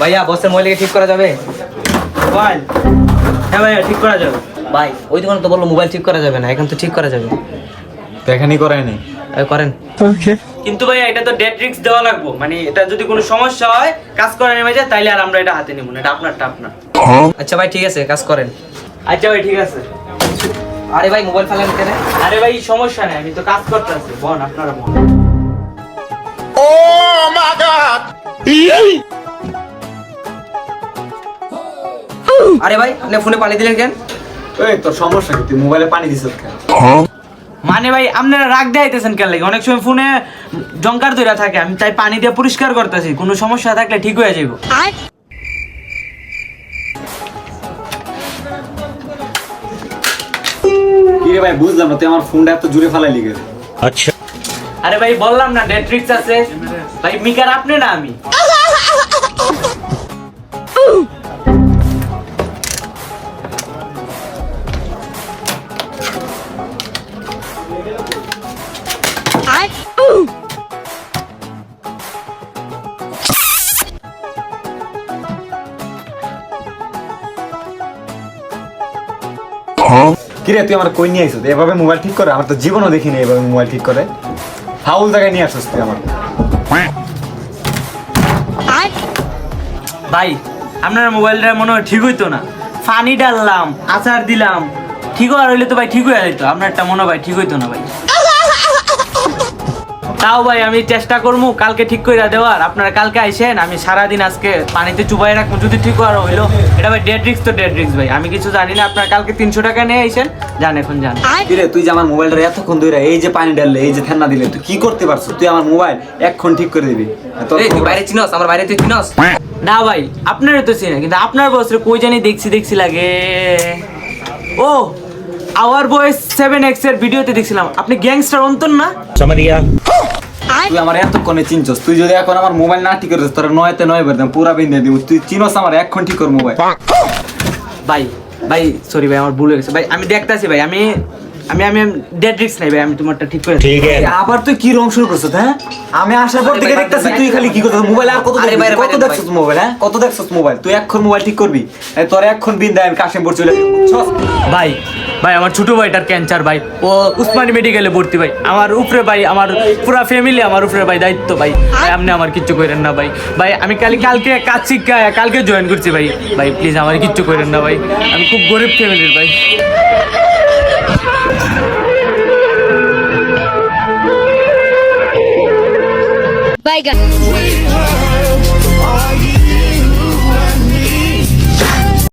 ভাইয়া বসের মোবাইলকে ঠিক করা যাবে? মোবাইল? হ্যাঁ ভাইয়া ঠিক করা যাবে। ভাই ওই দোকানে তো বললো মোবাইল ঠিক করা যাবে না, এখন তো ঠিক করা যাবে। দেখানি করায়নি। করেন। কিন্তু ভাইয়া এটা তো ডেট রিস্ক দেওয়া লাগবে, মানে এটা যদি কোনো সমস্যা হয় কাজ করা নেমে যায় তাইলে আর আমরা এটা হাতে নেব না, এটা আপনারটা আপনার। আচ্ছা ভাই ঠিক আছে, কাজ করেন। আচ্ছা ভাই ঠিক আছে। আরে ভাই মোবাইল ফেলেন কেন? আরে ভাই সমস্যা নেই, আমি তো কাজ করতে আছি, বোন আপনারা বোন। আরে ভাই আপনি ফোনে পানি দিলেন কেন? এই তোর সমস্যা কি? তুই মোবাইলে পানি দিছিস কেন? মানে ভাই আপনারা রাগ দেখাইতেছেন কেন লাগে? অনেক সময় ফোনে জঙ্কার ধরে থাকে, আমি তাই পানি দিয়ে পরিষ্কার করতেছি, কোনো সমস্যা থাকলে ঠিক হয়ে যাবে। কি রে ভাই বুঝলাম না, তুই আমার ফোনটা এত জোরে ফালাইলি কেন? আরে ভাই বললাম না ডেট রিস্ক আছে ভাই, মিকার আপনি না আমি। কি রে তুই আমার কই নিয়ে আইছিস? এভাবে মোবাইল ঠিক করে? আমার তো জীবনও দেখিনি এভাবে মোবাইল ঠিক করে। ফাউল জায়গায় নিয়ে আসছিস তুই আমার। ভাই আপনার মোবাইলটা মনে হয় ঠিক হইতো না, পানি ডাললাম আচার দিলাম, ঠিক আর হইলে তো ভাই ঠিক হয়ে যেত, আপনারটা মনে হয় ভাই ঠিক হইতো না ভাই। তাও ভাই আমি চেষ্টা করবো কালকে ঠিক করে দেওয়ার, আপনারা কালকে আইসেন, আমি সারাদিন আজকে পানিতে চুবাই রাখবো, যদি ঠিক আর হইলো। এটা ভাই ডেড রিস্ক তো ডেড রিস্ক ভাই, আমি কিছু জানি না, আপনারা কালকে 300 টাকা নিয়ে আইসেন, যান এখন যান। কি রে তুই যে আমার মোবাইলটা এতক্ষণ ধরে এই যে পানি ডাললে, এই যে ঠান্ডা দিলে, তুই কি করতে পারছিস? তুই আমার মোবাইল এক্ষণ ঠিক করে দিবি? এই তুই বাইরে চিনস? আমার বাইরে তুই চিনস? না ভাই আপনারও তো চিনি, কিন্তু আপনার বয়সে কই জানি দেখছি লাগে। ও আওয়ার বয়েস 7X এর ভিডিওতে দেখছিলাম, আপনি গ্যাংস্টার অন্তর না? তুই আমার এতক্ষণে চিনছস? তুই যদি এখন আমার মোবাইল না ঠিক করিস, তোর নয়তে নয় বের দাম পুরা বিন্দে দিব। তুই চিনস আমার এক্ষণ ঠিক কর মোবাইল? ভাই ভাই সরি ভাই, আমার ভুল হয়ে গেছে ভাই, আমি দেখতাছি ভাই, আমি আমি আমি ডেড রিস্ক নাই ভাই, আমি তোমারটা ঠিক করে দিচ্ছি। আবার তুই কি রং শুরু করছিস? হ্যাঁ আমি আসার পর থেকে দেখতাছি তুই খালি কি করছিস? মোবাইল আর কত দেখছিস? কত দেখছিস মোবাইল? হ্যাঁ কত দেখছিস মোবাইল? তুই এখন মোবাইল ঠিক করবি? তোর এখন বিন্দা আমি কাশিমপুর চলে বুঝছস? ভাই ভাই আমার ছোট ভাইটার ক্যান্সার ভাই, ও উসমানী মেডিকেলে ভর্তি ভাই, আমার উপরে ভাই, আমার পুরো ফ্যামিলি আমার উপরে ভাই দায়িত্ব ভাই, ভাই আপনি আমার কিচ্ছু করেন না ভাই, ভাই আমি কালকে কাজ শিক্ষা কালকে জয়েন করছি ভাই, ভাই প্লিজ আমার কিচ্ছু করেন না ভাই, আমি খুব গরিব ফ্যামিলির ভাই। Bye guys.